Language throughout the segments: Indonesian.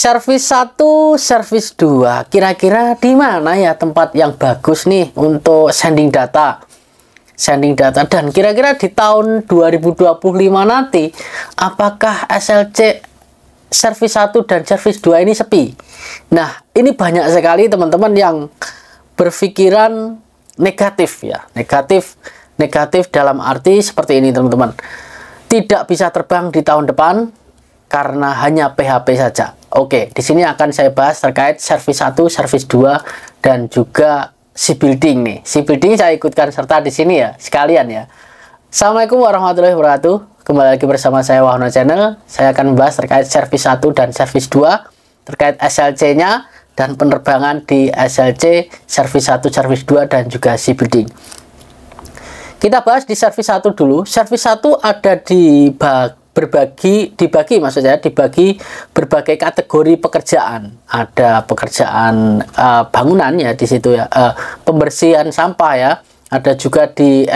Servis 1, servis 2. Kira-kira di mana ya tempat yang bagus nih untuk sending data? Sending data, dan kira-kira di tahun 2025 nanti apakah SLC servis 1 dan servis 2 ini sepi? Nah, ini banyak sekali teman-teman yang berpikiran negatif ya. Negatif dalam arti seperti ini teman-teman. Tidak bisa terbang di tahun depan karena hanya PHP saja. Oke, di sini akan saya bahas terkait servis 1, servis 2 dan juga si building nih. Si building saya ikutkan serta di sini ya, sekalian ya. Assalamualaikum warahmatullahi wabarakatuh. Kembali lagi bersama saya Wahno Channel. Saya akan membahas terkait servis 1 dan servis 2, terkait SLC-nya dan penerbangan di SLC servis 1, servis 2 dan juga si building. Kita bahas di servis 1 dulu. Servis 1 ada dibagi berbagai kategori pekerjaan. Ada pekerjaan bangunan ya di situ ya, pembersihan sampah ya. Ada juga di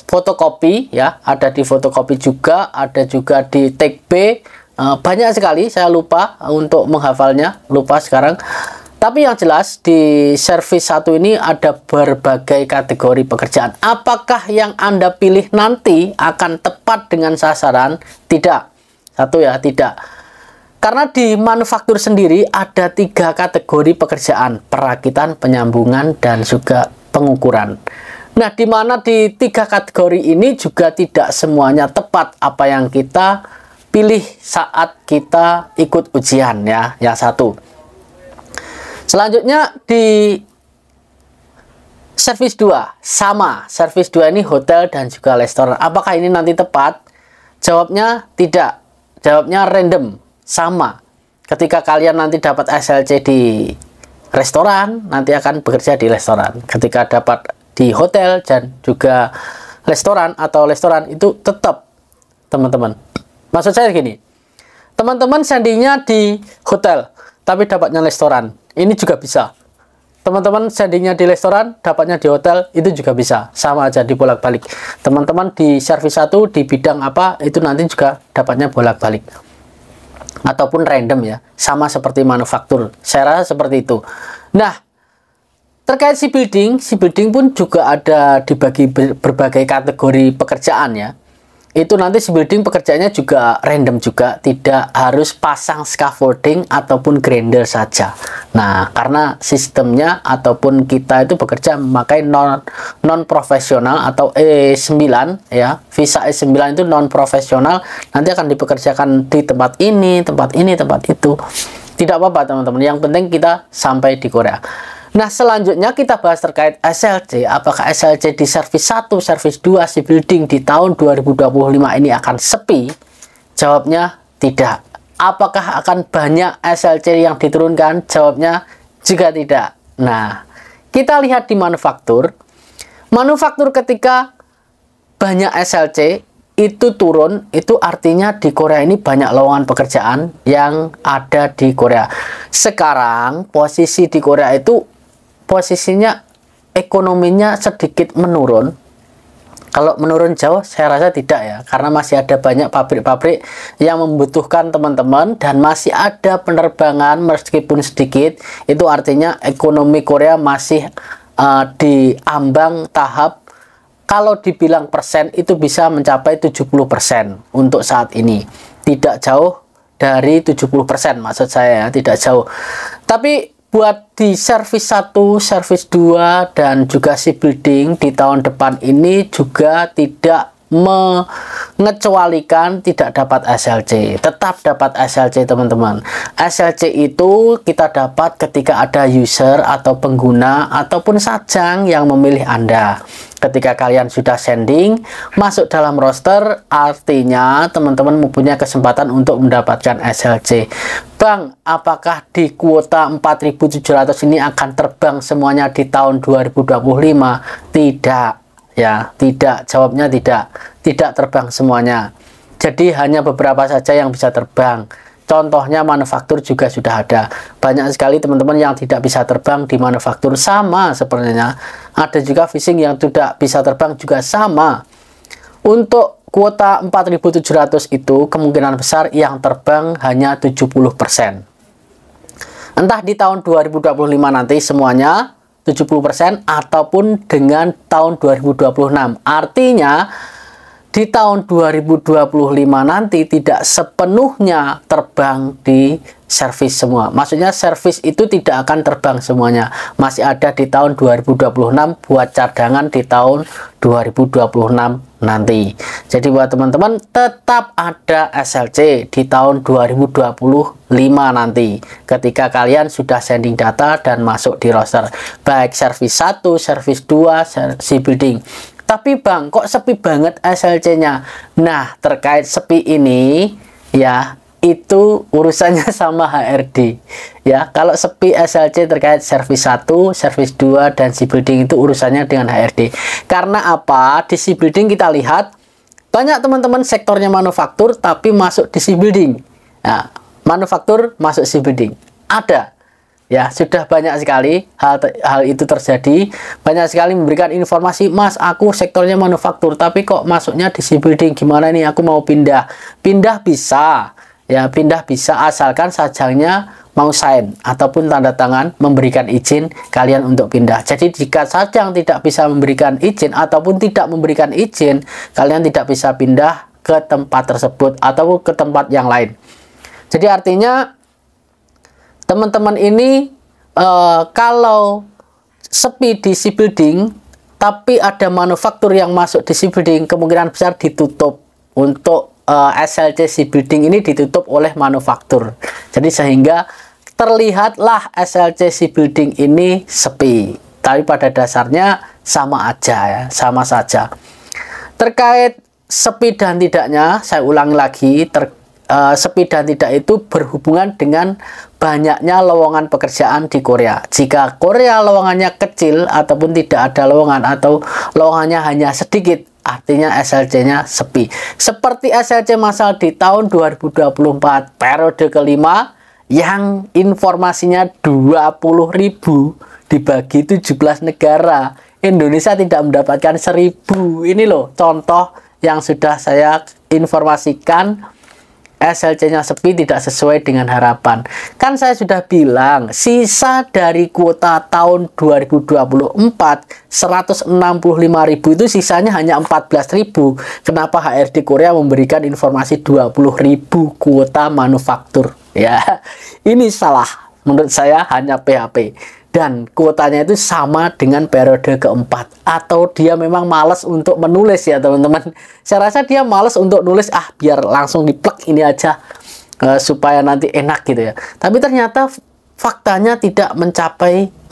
fotokopi ya, ada di fotokopi juga, ada juga di take B. Banyak sekali, saya lupa untuk menghafalnya, lupa sekarang. Tapi yang jelas di servis 1 ini ada berbagai kategori pekerjaan. Apakah yang Anda pilih nanti akan tepat dengan sasaran? Tidak. Satu ya, tidak. Karena di manufaktur sendiri ada 3 kategori pekerjaan: perakitan, penyambungan, dan juga pengukuran. Nah, di mana di 3 kategori ini juga tidak semuanya tepat apa yang kita pilih saat kita ikut ujian ya, yang satu. Selanjutnya di servis 2 sama. Servis 2 ini hotel dan juga restoran. Apakah ini nanti tepat? Jawabnya tidak. Jawabnya random, sama. Ketika kalian nanti dapat SLC di restoran, nanti akan bekerja di restoran. Ketika dapat di hotel dan juga restoran atau restoran, itu tetap teman-teman. Maksud saya gini, teman-teman sandingnya di hotel tapi dapatnya restoran, ini juga bisa. Teman-teman sandingnya di restoran, dapatnya di hotel, itu juga bisa. Sama aja dibolak-balik. Teman-teman di servis 1 di bidang apa, itu nanti juga dapatnya bolak-balik. Ataupun random ya. Sama seperti manufaktur. Saya rasa seperti itu. Nah, terkait si building pun juga ada dibagi berbagai kategori pekerjaan ya. Itu nanti si building pekerjaannya juga random juga, tidak harus pasang scaffolding ataupun grinder saja. Nah, karena sistemnya ataupun kita itu bekerja memakai non profesional atau E9 ya, visa E9 itu non profesional, nanti akan dipekerjakan di tempat ini, tempat itu. Tidak apa-apa teman-teman, yang penting kita sampai di Korea. Nah, selanjutnya kita bahas terkait SLC. Apakah SLC di servis 1, servis 2, si building di tahun 2025 ini akan sepi? Jawabnya tidak. Apakah akan banyak SLC yang diturunkan? Jawabnya juga tidak. Nah, kita lihat di manufaktur. Manufaktur ketika banyak SLC itu turun, itu artinya di Korea ini banyak lowongan pekerjaan yang ada di Korea. Sekarang posisi di Korea itu posisinya ekonominya sedikit menurun. Kalau menurun jauh saya rasa tidak ya, karena masih ada banyak pabrik-pabrik yang membutuhkan teman-teman dan masih ada penerbangan meskipun sedikit. Itu artinya ekonomi Korea masih di ambang tahap, kalau dibilang persen itu bisa mencapai 70% untuk saat ini. Tidak jauh dari 70%, maksud saya ya, tidak jauh. Tapi buat di servis 1, servis 2 dan juga si building di tahun depan ini juga tidak mengecualikan tidak dapat SLC. Tetap dapat SLC teman-teman. SLC itu kita dapat ketika ada user atau pengguna ataupun sajang yang memilih Anda. Ketika kalian sudah sending masuk dalam roster, artinya teman-teman mempunyai kesempatan untuk mendapatkan SLC. Bang, apakah di kuota 4.700 ini akan terbang semuanya di tahun 2025? Tidak ya, tidak. Jawabnya tidak. Tidak terbang semuanya. Jadi hanya beberapa saja yang bisa terbang. Contohnya manufaktur juga sudah ada. Banyak sekali teman-teman yang tidak bisa terbang di manufaktur, sama sepertinya. Ada juga fishing yang tidak bisa terbang juga sama. Untuk kuota 4.700 itu kemungkinan besar yang terbang hanya 70%. Entah di tahun 2025 nanti semuanya 70% ataupun dengan tahun 2026. Artinya di tahun 2025 nanti tidak sepenuhnya terbang di servis semua. Maksudnya servis itu tidak akan terbang semuanya. Masih ada di tahun 2026 buat cadangan di tahun 2026 nanti. Jadi buat teman-teman tetap ada SLC di tahun 2025 nanti. Ketika kalian sudah sending data dan masuk di roster. Baik servis 1, servis 2, si building. Tapi Bang, kok sepi banget SLC-nya? Nah, terkait sepi ini, ya, itu urusannya sama HRD. Ya, kalau sepi SLC terkait servis 1, servis 2, dan si building itu urusannya dengan HRD. Karena apa? Di si building kita lihat, banyak teman-teman sektornya manufaktur, tapi masuk di si building. Nah, manufaktur masuk si building. Ada. Ya, sudah banyak sekali hal itu terjadi. Banyak sekali memberikan informasi, Mas, aku sektornya manufaktur, tapi kok masuknya di si building, gimana nih, aku mau pindah. Pindah bisa, ya, pindah bisa asalkan sajangnya mau sign ataupun tanda tangan memberikan izin kalian untuk pindah. Jadi jika sajang tidak bisa memberikan izin ataupun tidak memberikan izin, kalian tidak bisa pindah ke tempat tersebut ataupun ke tempat yang lain. Jadi artinya teman-teman ini kalau sepi di si building tapi ada manufaktur yang masuk di si building, kemungkinan besar ditutup untuk SLC si building ini ditutup oleh manufaktur. Jadi sehingga terlihatlah SLC si building ini sepi. Tapi pada dasarnya sama aja ya, sama saja. Terkait sepi dan tidaknya, saya ulangi lagi, sepi dan tidak itu berhubungan dengan banyaknya lowongan pekerjaan di Korea. Jika Korea lowongannya kecil ataupun tidak ada lowongan atau lowongannya hanya sedikit, artinya SLC-nya sepi. Seperti SLC masal di tahun 2024 periode kelima yang informasinya 20.000 dibagi 17 negara. Indonesia tidak mendapatkan 1.000. Ini loh contoh yang sudah saya informasikan. SLC-nya sepi tidak sesuai dengan harapan. Kan saya sudah bilang, sisa dari kuota tahun 2024 165.000 itu sisanya hanya 14.000. Kenapa HRD Korea memberikan informasi 20.000 kuota manufaktur? Ya, ini salah. Menurut saya hanya PHP. Dan kuotanya itu sama dengan periode keempat. Atau dia memang malas untuk menulis ya teman-teman. Saya rasa dia malas untuk nulis, biar langsung diplek ini aja. Supaya nanti enak gitu ya. Tapi ternyata faktanya tidak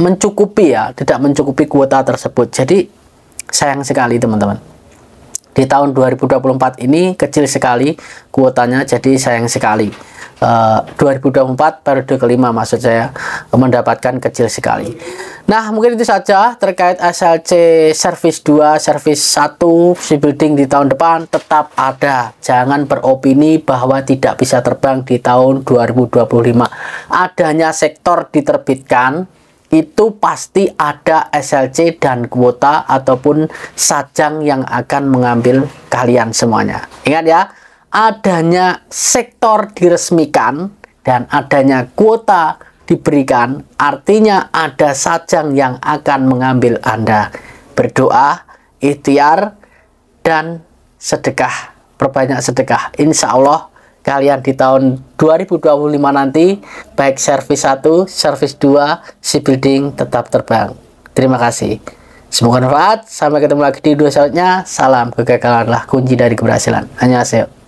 mencukupi ya. Tidak mencukupi kuota tersebut. Jadi sayang sekali teman-teman. Di tahun 2024 ini kecil sekali kuotanya, jadi sayang sekali. 2024 periode kelima maksud saya mendapatkan kecil sekali. Nah, mungkin itu saja terkait SLC servis 2, servis 1, si building di tahun depan tetap ada. Jangan beropini bahwa tidak bisa terbang di tahun 2025. Adanya sektor diterbitkan, itu pasti ada SLC dan kuota ataupun sajang yang akan mengambil kalian semuanya. Ingat ya, adanya sektor diresmikan dan adanya kuota diberikan, artinya ada sajang yang akan mengambil Anda. Berdoa, ikhtiar, dan sedekah. Perbanyak sedekah. Insya Allah kalian di tahun 2025 nanti, baik servis 1, servis 2, si building tetap terbang. Terima kasih. Semoga bermanfaat. Sampai ketemu lagi di video selanjutnya. Salam kegagalanlah kunci dari keberhasilan. Annyeonghaseyo.